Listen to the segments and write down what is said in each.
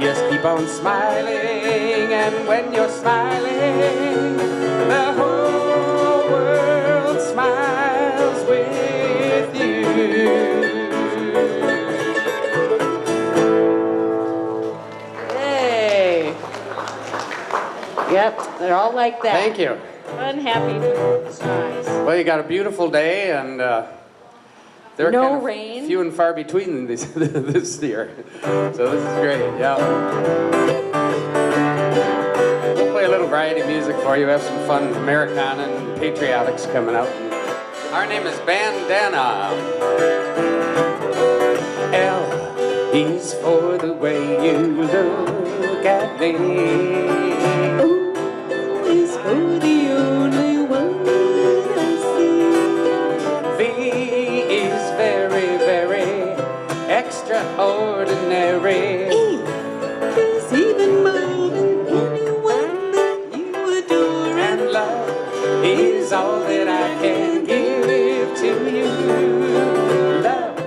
Just keep on smiling, and when you're smiling, the whole world smiles with you. Hey. Yep, they're all like that. Thank you. Fun, happy songs. Well, you got a beautiful day, and they're No kind of rain. few and far between this year. So this is great, yeah. We'll play a little variety of music for you. Have some fun Americana and patriotics coming up. Our name is Bandana. L is for the way you look at me. O is for the only one I see. V is very, very extraordinary. E is even more than anyone that you adore. And love is all that I can give to you. Love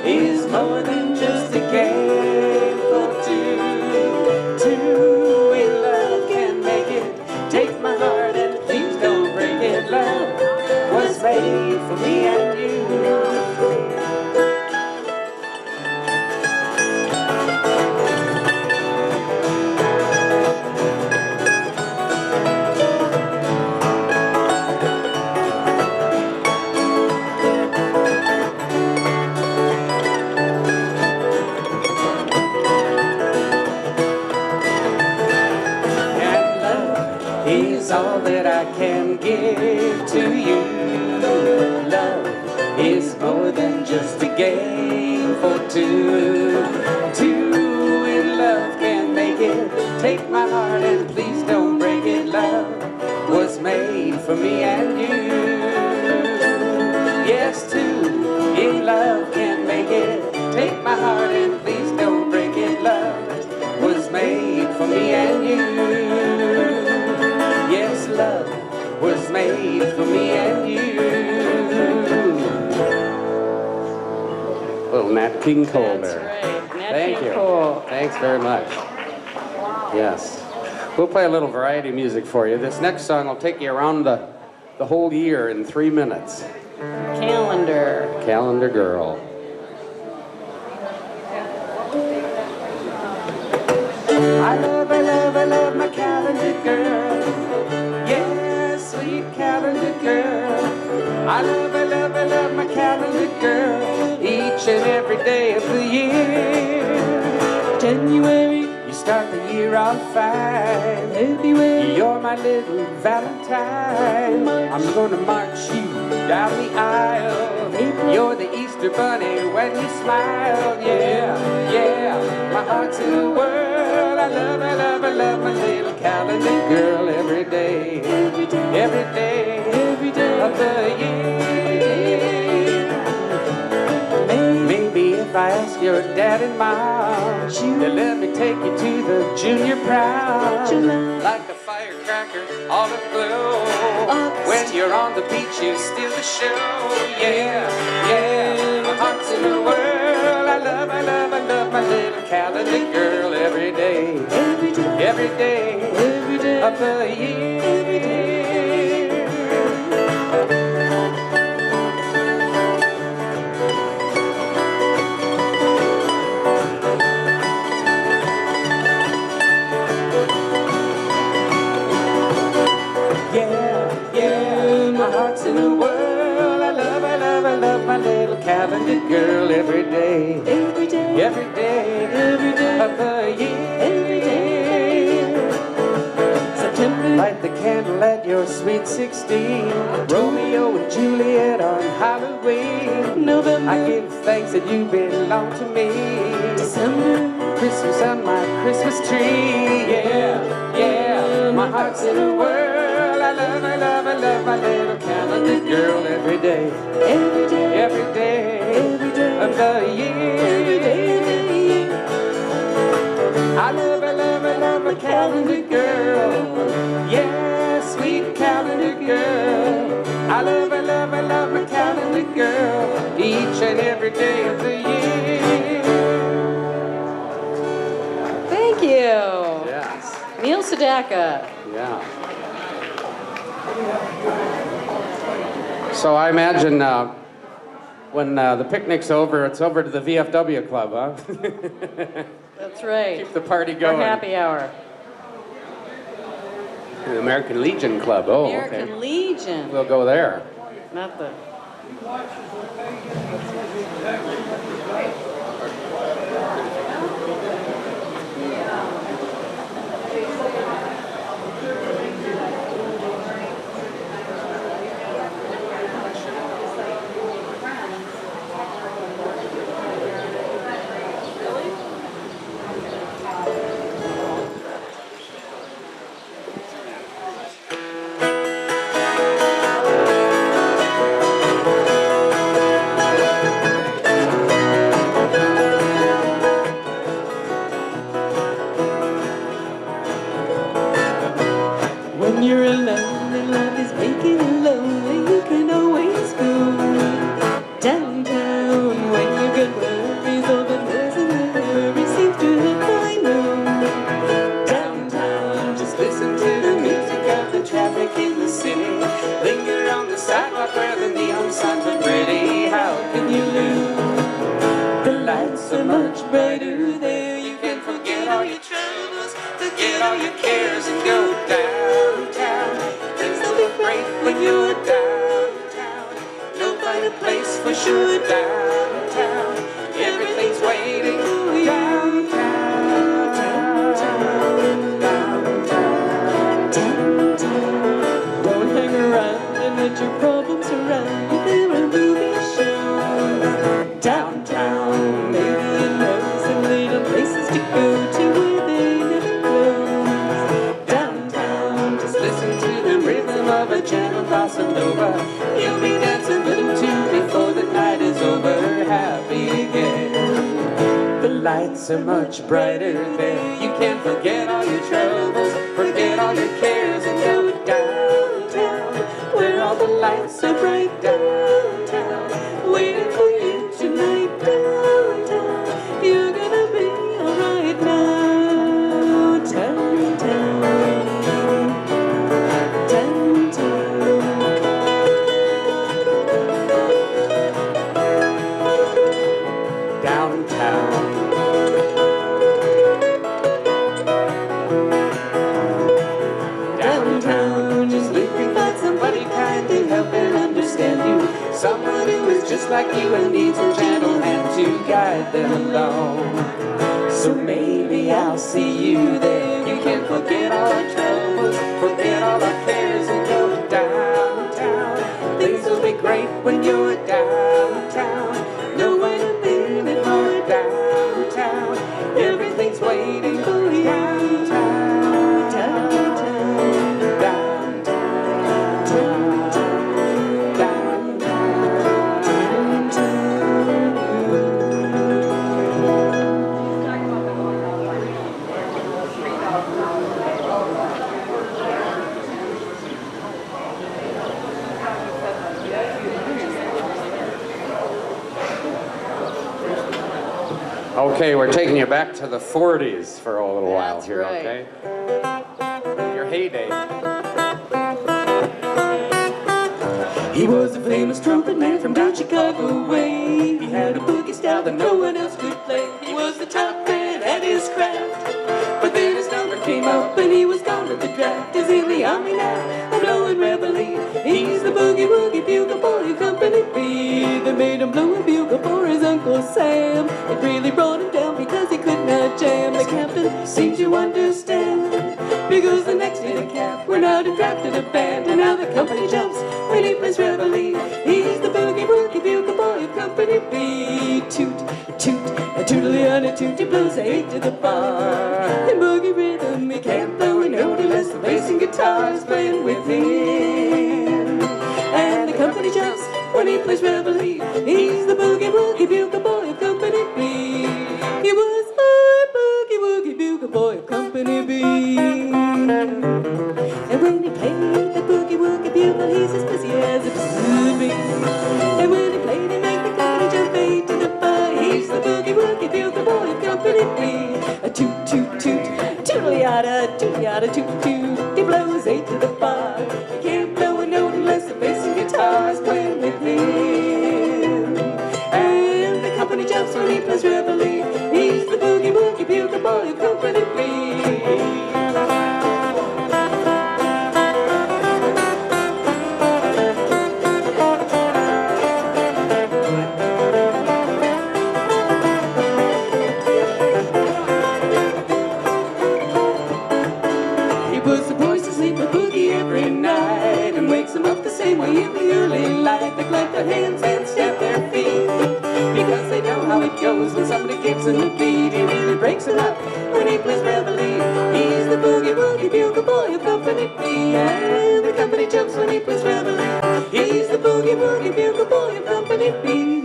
is more than just a game for two. Two in love can make it. Take my heart and please don't break it. Love was made for me and you. Is all that I can give to you. Love is more than just a game for two. Two in love can make it. Take my heart and please don't break it. Love was made for me and you. Yes, two in love can make it. Take my heart and please don't break it. Love was made for me and you. Yes, love was made for me and you. Little Nat King Cole That's there. right. Nat Thank King you. Cole. Thanks very much. Yes. We'll play a little variety music for you. This next song will take you around the whole year in 3 minutes. Calendar. Calendar Girl. I love my calendar girl. Yeah, sweet calendar girl. I love my calendar girl. Each and every day of the year. January, you start the year off fine. February, you're my little Valentine. I'm gonna march you down the aisle. You're the Easter bunny when you smile. Yeah, yeah, my heart's in the world. I love my little calendar girl every day. Every day of the year. Maybe if I ask your dad and mom, they'll let me take you to the junior prom. Like a firecracker all aglow. When you're on the beach, you steal the show. Yeah, yeah, my heart's in the world. I love my little calendar girl every day. Every day of the year. My heart's in the world. I love my little calendar girl every day. Every day of the year. September, light the candle at your sweet 16. Romeo and Juliet on Halloween. November, I give thanks that you belong to me. December, Christmas on my Christmas tree. Yeah, yeah, my heart's in the world. I love my little calendar girl every day. Every day of the year. I love my calendar girl. Yeah, sweet calendar girl. I love my calendar girl. Each and every day of the year. Thank you. Sedaka. Yeah. So I imagine when the picnic's over, it's over to the VFW club, huh? That's right. Keep the party For going. happy hour. The American Legion Club. Oh, American okay. Legion. We'll go there. Not the... When you're alone and love is making you lonely, you can always go downtown. When you get worries, all the noise and the hurry seems to have find room. Downtown, just listen to the music of the traffic in the city. Linger on the sidewalk where the neon signs are pretty. How can you lose? The lights are much brighter there. You can forget all your troubles, forget all your cares and go downtown. Things will be great when you're downtown. You'll find a place for sure downtown. Everything's waiting for you downtown. Downtown. Don't hang around and let your problems surround you. They're a movie show. Downtown, maybe it knows and little places to go to where they never close. Downtown, just listen to the rhythm of a gentle bossa nova. You'll be dancing little too before the night is over. Happy again. The lights are much brighter there. You can forget all your troubles, forget all your cares and go downtown, where all the lights are bright downtown, waiting for you tonight downtown. You're gonna be alright now. Downtown, downtown. Downtown. Downtown, just looking for somebody kind to help and understand you. Someone who is just like you and needs a gentle hand to guide them along. So maybe I'll see you there. You can forget all our troubles, forget all our cares and go downtown. Things will be great when you're downtown. No way to live it more downtown. Everything's waiting for you downtown, downtown, downtown, downtown, Okay, we're taking you back to the 40s for a little while That's here, right. okay? Your heyday. He was a famous trumpet man from down Chicago way. He had a boogie style that no one else could play. He was the top man at his craft. But then his number came up and he was gone at the draft. He's in the army now, a blowing reveille. He's the boogie woogie bugle boy of Company B. They made him blow a bugle for his Uncle Sam. It really brought him down because he could not jam. The captain seemed to understand, because the next day the cap went out and drafted a band. And now the company jumps when he plays reveille. He's the boogie woogie bugle boy of Company B. Toot, toot, a tootly on a toot. He blows a 8 to the bar. In boogie rhythm he can't blow a note unless the bass and guitar is playing with him. And the company jumps when he plays reveille. He's the boogie woogie bugle boy of Company B. He was a boogie woogie bugle boy of Company B. And when he played the boogie woogie bugle, he's as busy as a could be. And when he played, he made the company jump 8 to the bar. He's the boogie woogie bugle boy of Company B. A toot toot toot, tootly-yada, toot-yada, toot. how it goes when somebody gives him a beat. He really breaks him up when he plays reveille. He's the boogie woogie bugle boy of Company B, and the company jumps when he plays reveille. He's the boogie woogie bugle boy of Company B.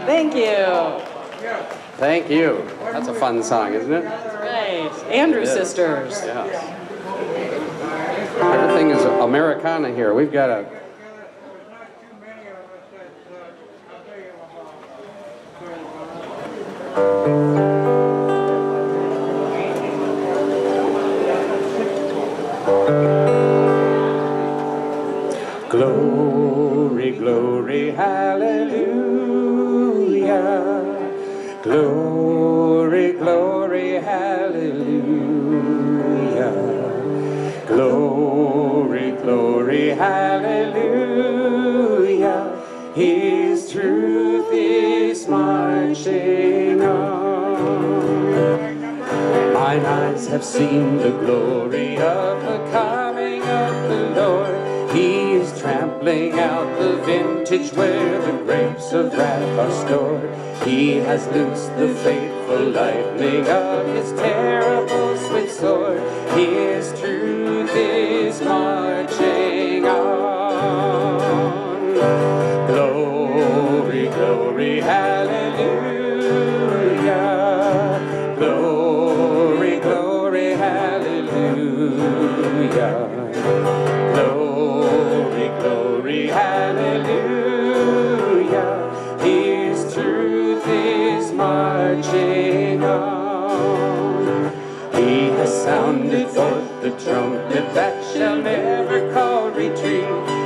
Thank you. Thank you. That's a fun song, isn't it? Right. Andrew Sisters. Yeah. Everything is Americana here. We've got a... Glory, glory, hallelujah. Glory, glory, hallelujah. Glory, glory, hallelujah. His truth is marching on. Mine eyes have seen the glory of the coming of the Lord. He is trampling out the vintage where the grapes of wrath are stored. He has loosed the fateful lightning of his terrible swift sword. His truth is marching on. Glory, glory, hallelujah. Glory, glory, hallelujah. Glory, glory, hallelujah. His truth is marching on. He has sounded forth the trumpet that shall never call retreat.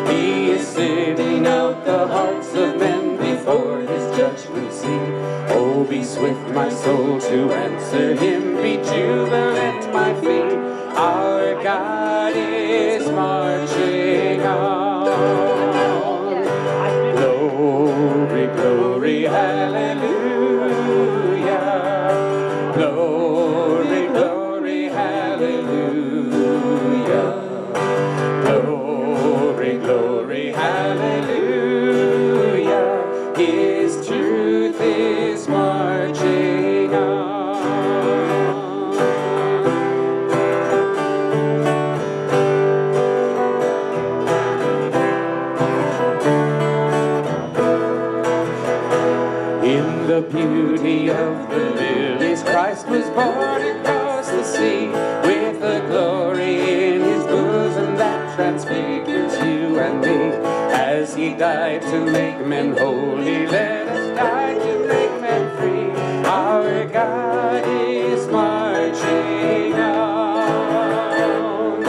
He is sitting out the hearts of men before his judgment seat. Oh, be swift, my soul, to answer him. Be jubilant, my feet. Our God is marching on. Glory, glory, hallelujah. Glory, glory, hallelujah. Glory, glory, hallelujah. His truth is marching on. In the beauty of the lilies, Christ was born across the sea, with a glory in his bosom that transfigures you and me. As he died to make men holy, let us die to make men free. Our God is marching on.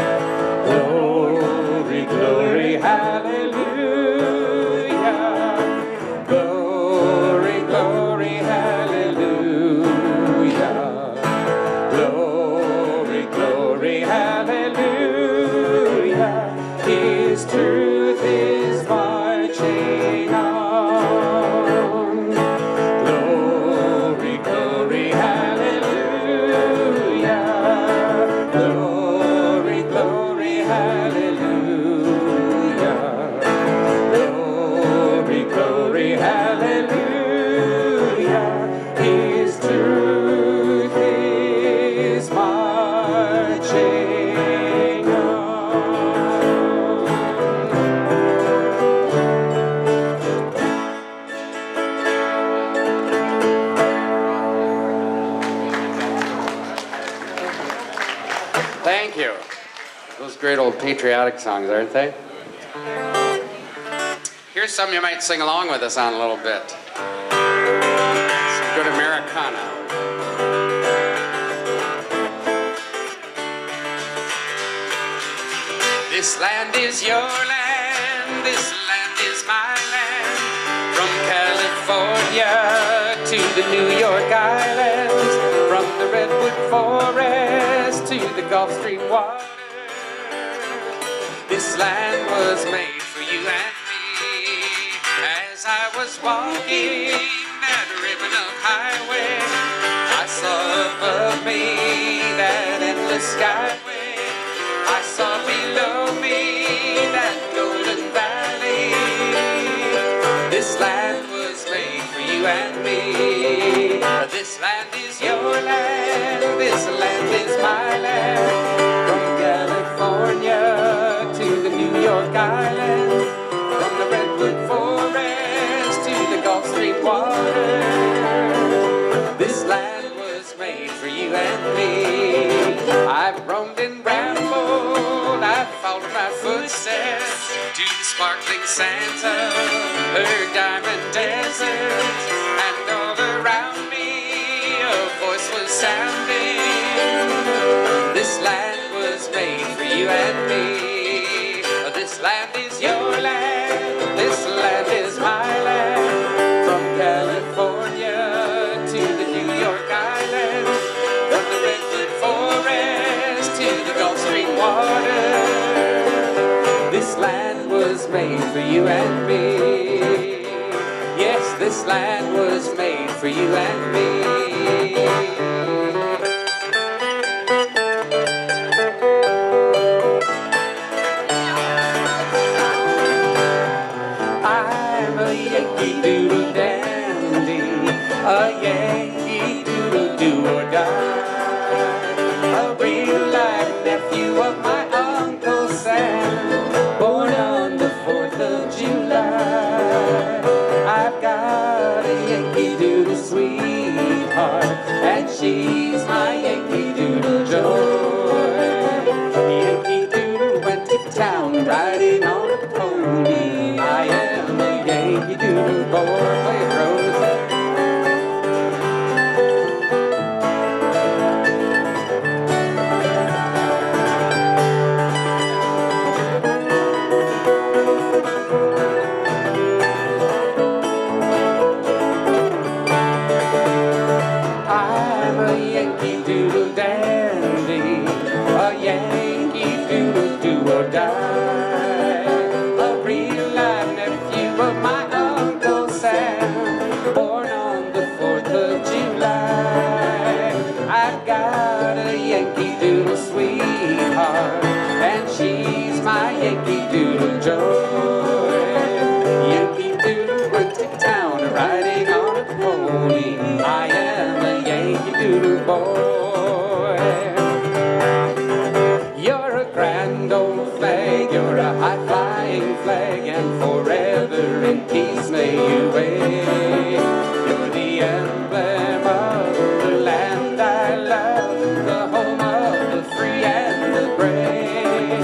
Glory, glory, hallelujah. Glory, glory, hallelujah. Glory, glory, hallelujah. His truth is marching on. Glory, glory, hallelujah. Glory, glory, hallelujah. Glory, glory, hallelujah. His truth is marching on. Thank you. Those great old patriotic songs, aren't they? Here's something you might sing along with us on a little bit. Some good Americana. This land is your land, this land is my land. From California to the New York Islands, from the Redwood Forest to the Gulf Stream water. This land was made for you and me. As I was walking that ribbon of highway, I saw above me that endless skyway. I saw below me that golden valley. my land. From California to the New York Island, from the Redwood Forest to the Gulf Stream water. This land was made for you and me. I've roamed and rambled, I've followed my footsteps to the sparkling sands of her diamond deserts, and all around me a voice was sounding. This land was made for you and me. This land is your land, this land is my land. From California to the New York Island, from the Redwood Forest to the Gulf Stream water. This land was made for you and me. Yes, this land was made for you and me. I'm a Yankee Doodle dandy, a Yankee Doodle do or die, a real life nephew of my Uncle Sam, born on the 4th of July. I've got a Yankee Doodle sweetheart, and she's my Yankee Doodle joy. Yankee Doodle went to town riding on a pony. I am a Yankee Doodle boy, play Rose. I'm a Yankee Doodle dandy, a Yankee Doodle do or die, a real life nephew of my Uncle Sam, born on the 4th of July. I've got a Yankee Doodle sweetheart, and she's my Yankee Doodle joy. Yankee Doodle went to town riding on a pony. I am a Yankee Doodle boy. You're a grand old flag, you're a high-flying flag, and forever in peace may you wave. You're the emblem of the land I love, the home of the free and the brave.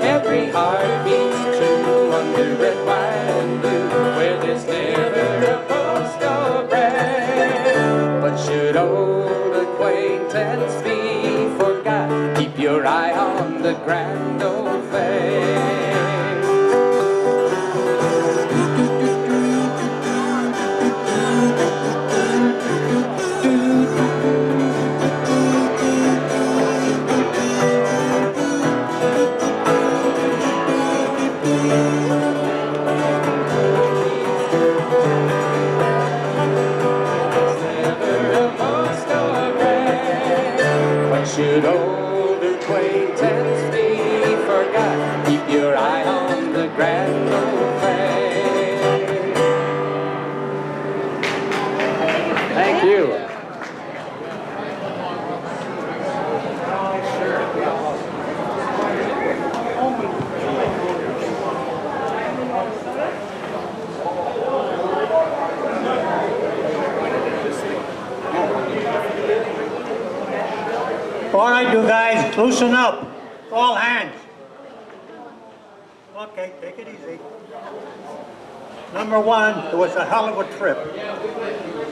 Every heart beats true under red, white, and blue, where there's never a post or brand. But should old acquaintance be forgot, keep your eye on the grand old flag. Should old acquaintance be forgot, keep your eye on the grand old flag. Thank you. All right, you guys, loosen up. All hands. Okay, take it easy. Number one, it was a hell of a trip.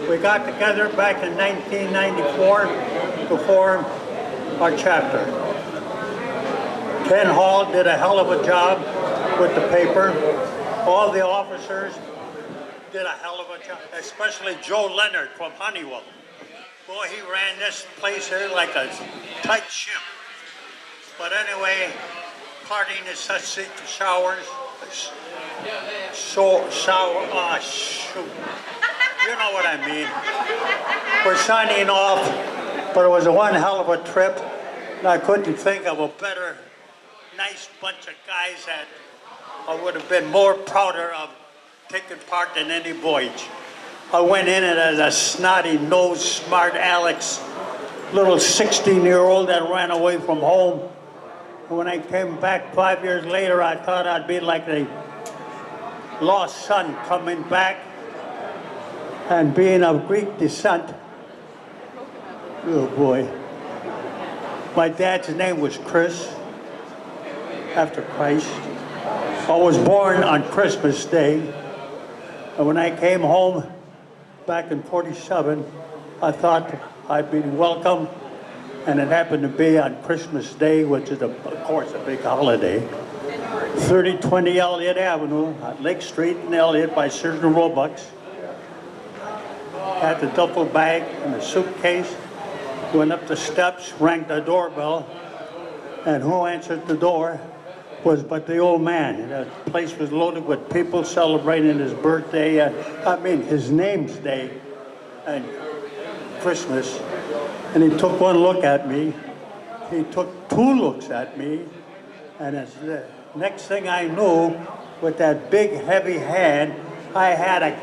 We got together back in 1994 to form our chapter. Ken Hall did a hell of a job with the paper. All the officers did a hell of a job, especially Joe Leonard from Honeywell. Boy, he ran this place here like a tight ship. But anyway, partying is such showers. Shoot. You know what I mean. We're signing off, but it was a one hell of a trip. And I couldn't think of a better, nice bunch of guys that I would have been more prouder of taking part in any voyage. I went in it as a snotty-nosed, smart Alex, little 16-year-old that ran away from home. And when I came back 5 years later, I thought I'd be like the lost son coming back and being of Greek descent. Oh boy. My dad's name was Chris, after Christ. I was born on Christmas Day. And when I came home back in '47, I thought I'd be welcome. And it happened to be on Christmas Day, which is, of course, a big holiday. 3020 Elliott Avenue, on Lake Street in Elliott by Surgeon Roebuck's. Had the duffel bag and the suitcase, went up the steps, rang the doorbell, and who answered the door was but the old man. The place was loaded with people celebrating his birthday, his name's day, and Christmas. And he took one look at me, he took two looks at me, and the next thing I knew, with that big heavy hand, I had a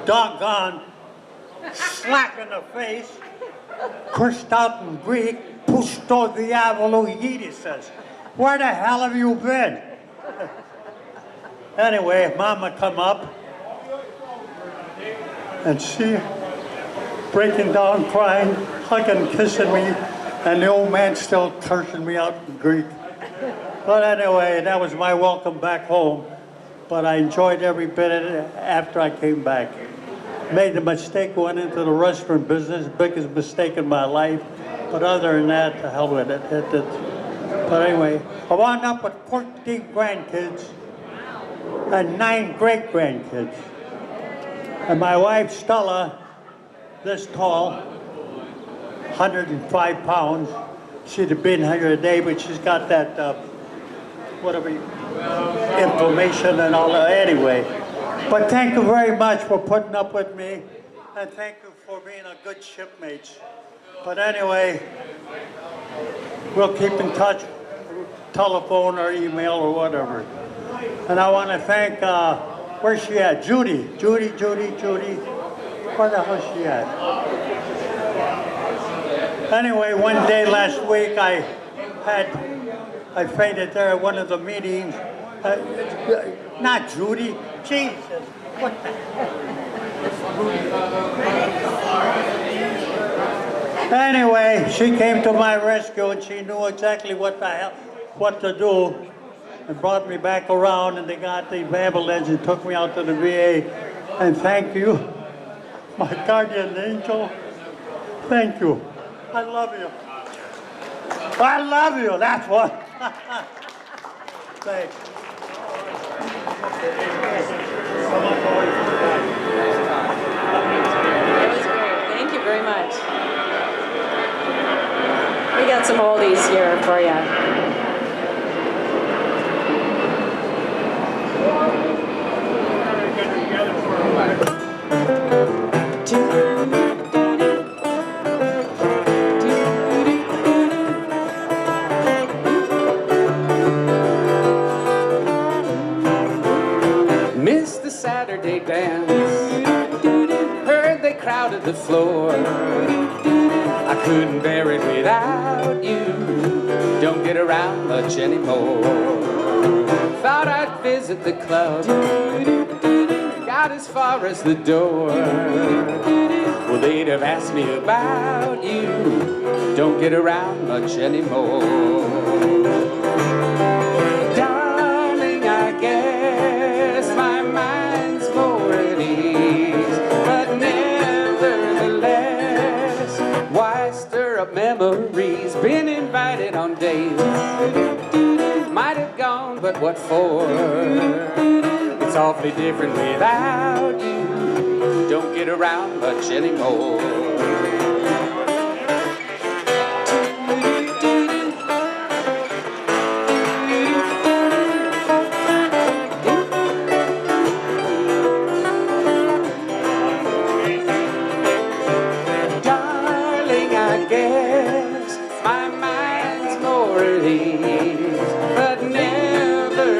doggone slap in the face, cursed out in Greek, pusto diavolo yidis. Where the hell have you been? Anyway, Mama come up, and she breaking down, crying, hugging, kissing me, and the old man still cursing me out in Greek. But anyway, that was my welcome back home. But I enjoyed every bit of it after I came back. Made the mistake going into the restaurant business, biggest mistake in my life. But other than that, to hell with it. But anyway, I wound up with 14 grandkids and 9 great-grandkids. And my wife, Stella, this tall, 105 pounds. She'd have been here today, but she's got that, inflammation and all that anyway. But thank you very much for putting up with me, and thank you for being a good shipmates. But anyway, we'll keep in touch, telephone or email or whatever. And I want to thank, where's she at? Judy. Where the hell is she at? Anyway, one day last week I fainted there at one of the meetings. Not Judy, Jesus, what the hell? Anyway, she came to my rescue and she knew exactly what to do, and brought me back around, and they got the ambulance and took me out to the VA. And thank you, my guardian angel. Thank you. I love you. I love you, that's what. Thanks. Thank you very much. We got some oldies here for you. Missed the Saturday dance, heard they crowded the floor. I couldn't bear it without you, don't get around much anymore. Thought I'd visit the club, got as far as the door. Well, they'd have asked me about you, don't get around much anymore. Darling, I guess my mind's more at ease, but nevertheless, why stir up memories? Been invited on dates, might have gone, but what for? It's awfully different without you, don't get around much anymore. Darling, I guess my mind's more at ease, but nevertheless,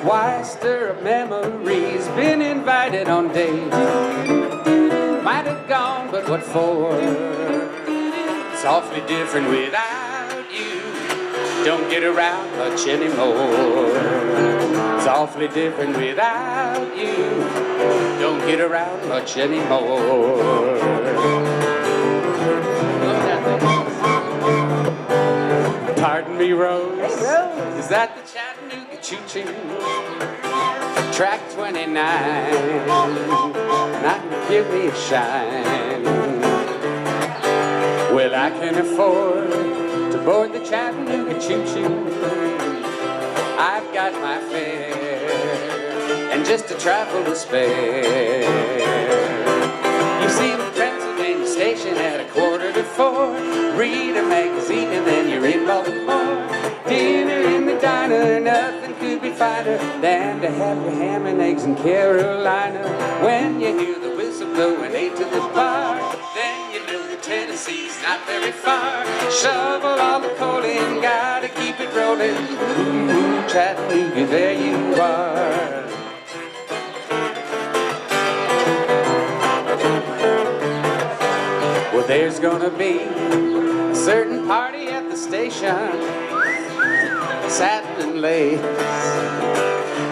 why stir up memories? Been invited on dates, might have gone, but what for? It's awfully different without you. Don't get around much anymore. It's awfully different without you. Don't get around much anymore. Pardon me, Rose. Hey, Rose. Is that the Chattanooga choo-choo? Track 29. Now give me a shine. Well, I can afford to board the Chattanooga choo-choo. I've got my fare and just a trifle to spare. You see the Pennsylvania station at 3:45. Read a magazine and then you're in Baltimore. Dinner in the diner, nothing could be finer than to have your ham and eggs in Carolina. When you hear the whistle blowing 8 to the bar, then you know that Tennessee's not very far. Shovel all the coal in, gotta keep it rolling. Ooh, Chattanooga, there you are. Well, there's gonna be a certain party at the station, satin and lace,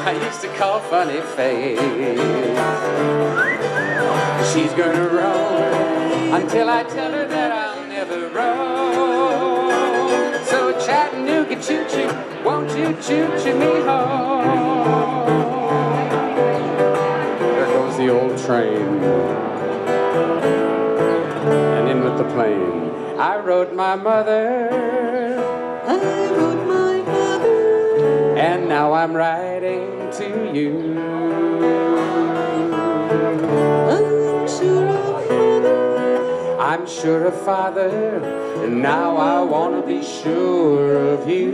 I used to call Funny Face. She's gonna roll until I tell her that I'll never roll. So Chattanooga choo-choo, won't you choo-choo me home? There goes the old train, and in with the plane I wrote my mother. I wrote my mother. And now I'm writing to you. I'm sure of mother. I'm sure of father, and now I want to be sure of you.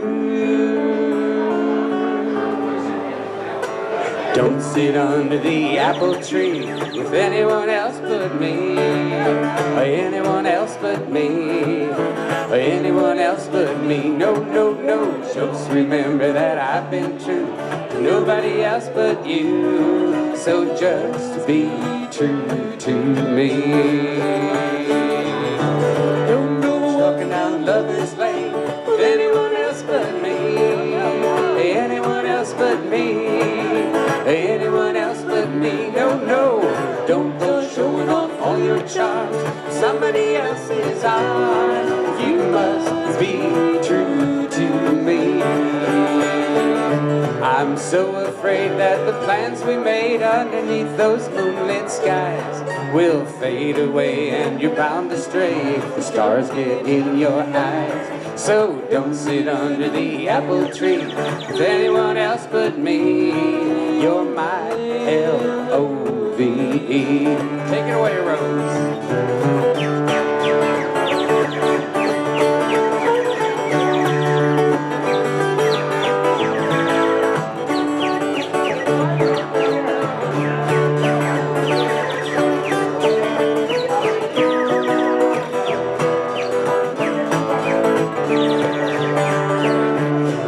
Don't sit under the apple tree with anyone else but me, or anyone else but me, or anyone else but me. No, no, no, just remember that I've been true to nobody else but you. So just be true to me. Don't go walking down Lover's Lane with anyone else but me, anyone else but me, anyone else but me. No, no, don't go showing off all your charms for somebody else's arms. You must be true to me. I'm so afraid that the plans we made underneath those moonlit skies will fade away, and you're bound to stray if the stars get in your eyes. So don't sit under the apple tree with anyone else but me. You're my L-O-V-E. Take it away, Rose.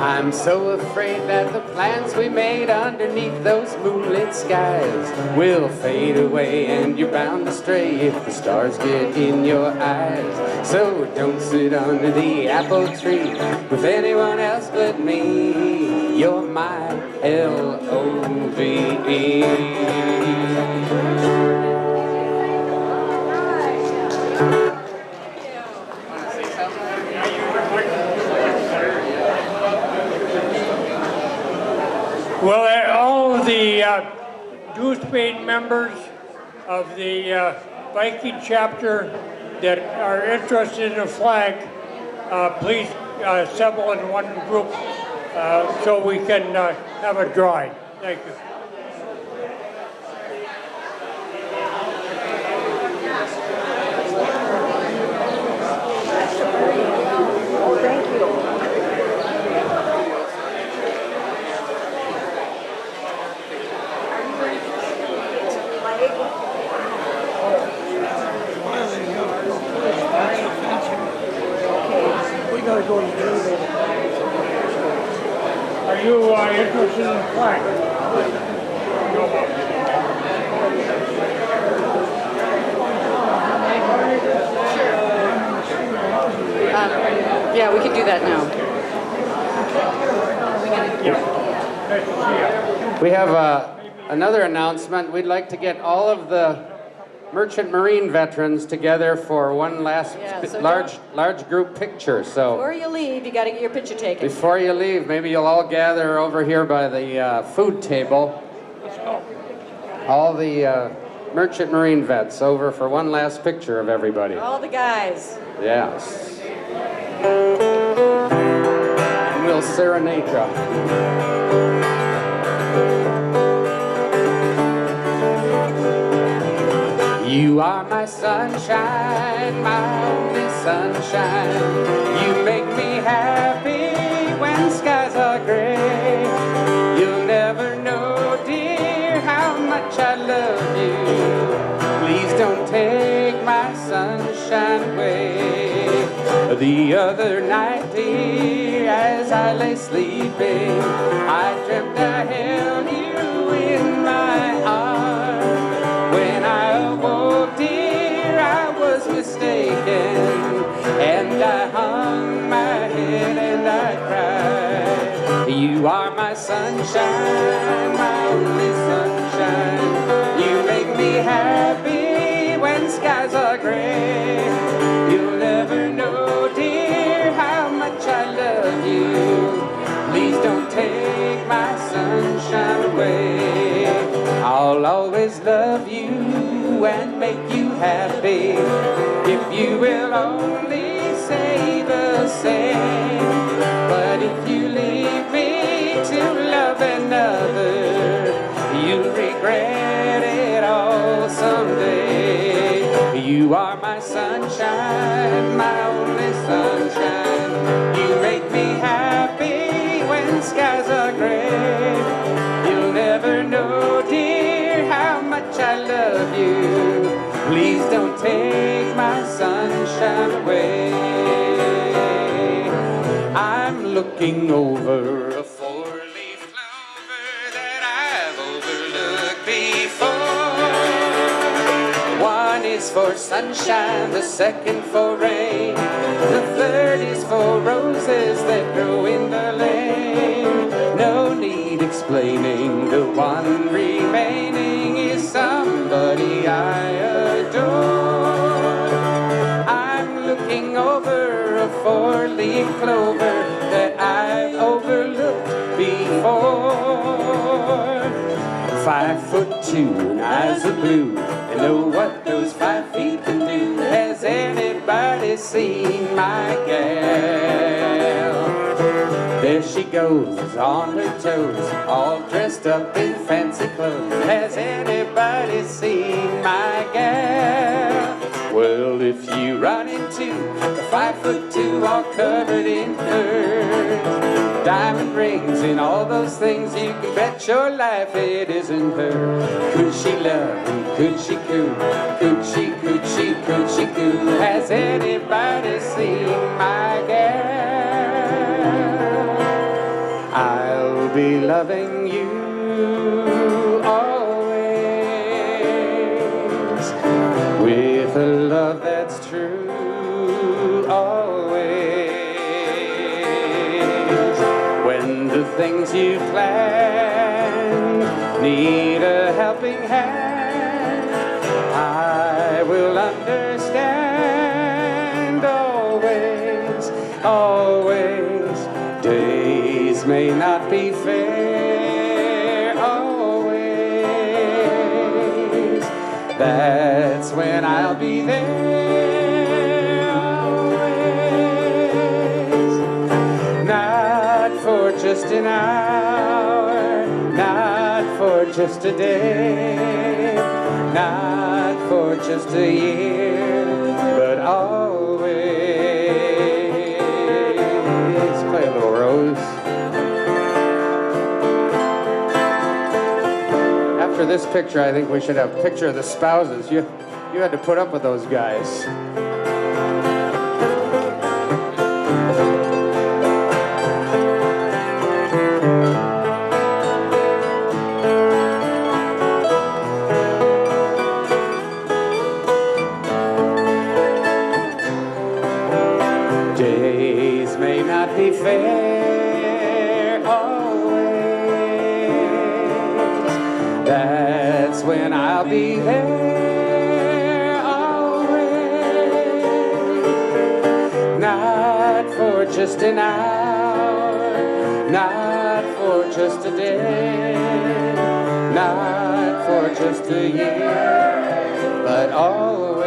I'm so afraid that the plans we made underneath those moonlit skies will fade away, and you're bound to stray if the stars get in your eyes. So don't sit under the apple tree with anyone else but me. You're my L-O-V-E. Well, all of the dues paid members of the Viking chapter that are interested in a flag, please assemble in one group so we can have a drawing. Thank you. Thank you. Are you interested in the flag? Yeah, we can do that now. We have another announcement. We'd like to get all of the Merchant Marine veterans together for one last So large group picture. So before you leave, you got to get your picture taken. before you leave, maybe you'll all gather over here by the food table. All the Merchant Marine vets over for one last picture of everybody. All the guys. Yes. And we'll serenade you. You are my sunshine, my only sunshine. You make me happy when skies are gray. You'll never know, dear, how much I love you. Please don't take my sunshine away. The other night, dear, as I lay sleeping, I dreamt I held you in my arms. When I awoke, dear, I was mistaken, and I hung my head and I cried. You are my sunshine, my only sunshine. You make me happy when skies are gray. You'll never know, dear, how much I love you. Please don't take my sunshine away. I'll always love you and make you happy if you will only say the same. But if you leave me to love another, you'll regret it all someday. You are my sunshine, my only sunshine. You make me happy when skies are gray. You'll never know, dear, how much I love you. Please don't take my sunshine away. I'm looking over a four-leaf clover that I've overlooked before. One is for sunshine, the second for rain, the third is for roses that grow in the lane. No need explaining, the one remaining is somebody I adore. I'm looking over a four-leaf clover that I've overlooked before. 5'2" and eyes of blue, and know what those 5 feet can do. Has anybody seen my gal? There she goes on her toes, all dressed up in fancy clothes. Has anybody seen my gal? Well, if you run into a 5'2" all covered in fur, diamond rings and all those things, you can bet your life it isn't her. Could she love and could she coo? Could she, could she, could she coo? Has anybody seen my gal? I'll be loving you always, with a love that's true always. When the things you planned need a helping hand, I will understand always, always. Days may not be fair always. That's when I'll be there always. Not for just an hour, not for just a day, not for just a year, but always. Play a little Rose. After this picture, I think we should have a picture of the spouses. You had to put up with those guys. that's when I'll be there always. Not for just an hour, not for just a day, not for just a year, but always.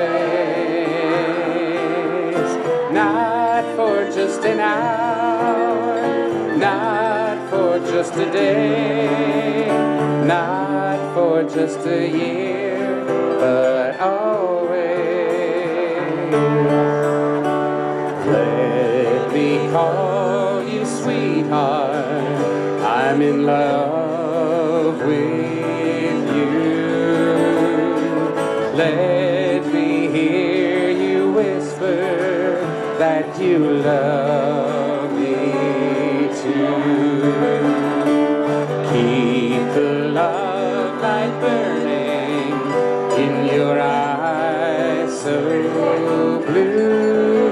Not for just an hour, not for just a day, not for just a year, but always. Let me call you sweetheart, I'm in love with you. Let me hear you whisper that you love me too. Keep the love light burning in your eyes so blue.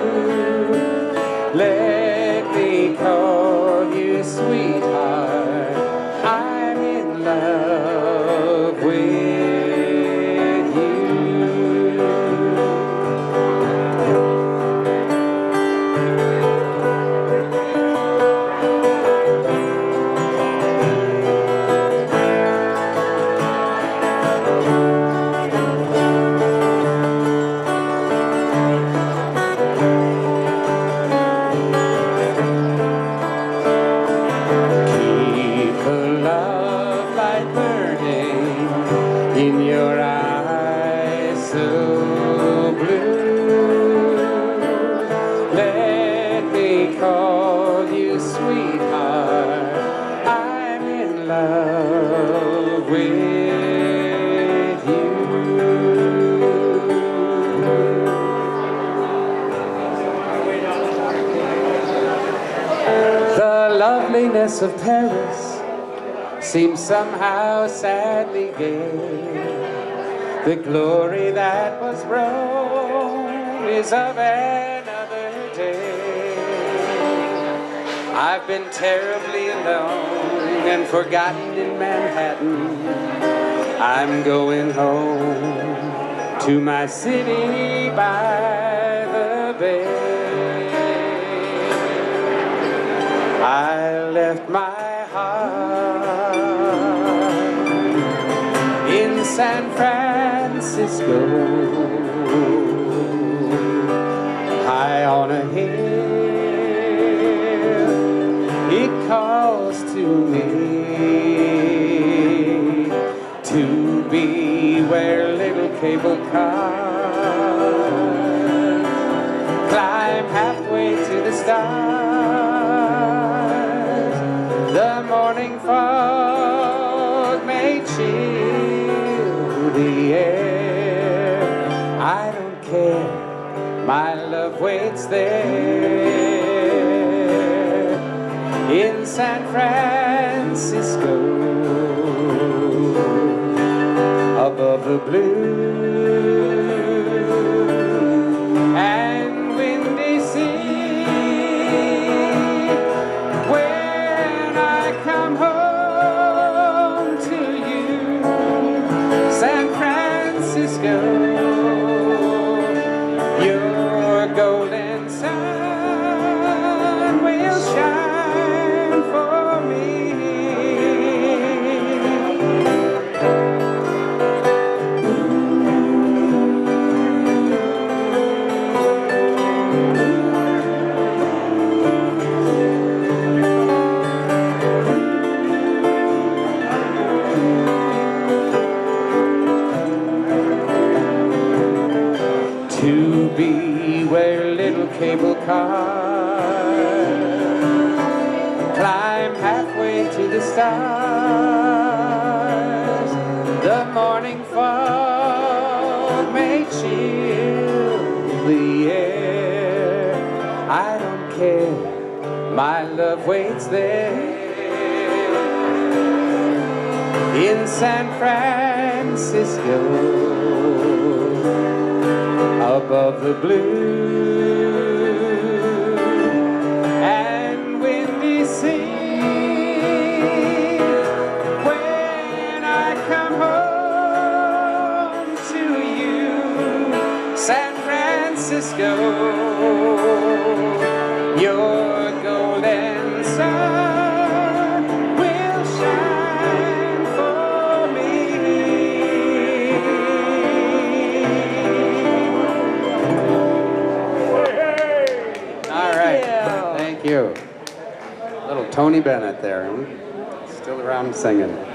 Let me call you sweetheart, I'm in love with you. Of Paris seems somehow sadly gay. The glory that was Rome is of another day. I've been terribly alone and forgotten in Manhattan. I'm going home to my city by the bay. I left my heart in San Francisco, high on a hill. It calls to me to be where little cable cars climb halfway to the stars. The morning fog may chill the air. I don't care, my love waits there in San Francisco, above the blue and windy sea. Come home to you, San Francisco. Your golden sun will shine for me. To be where little cable cars climb halfway to the stars. The morning fog may chill the air. I don't care, my love waits there in San Francisco, above the blue and windy sea. When I come home Tony Bennett there, still around singing.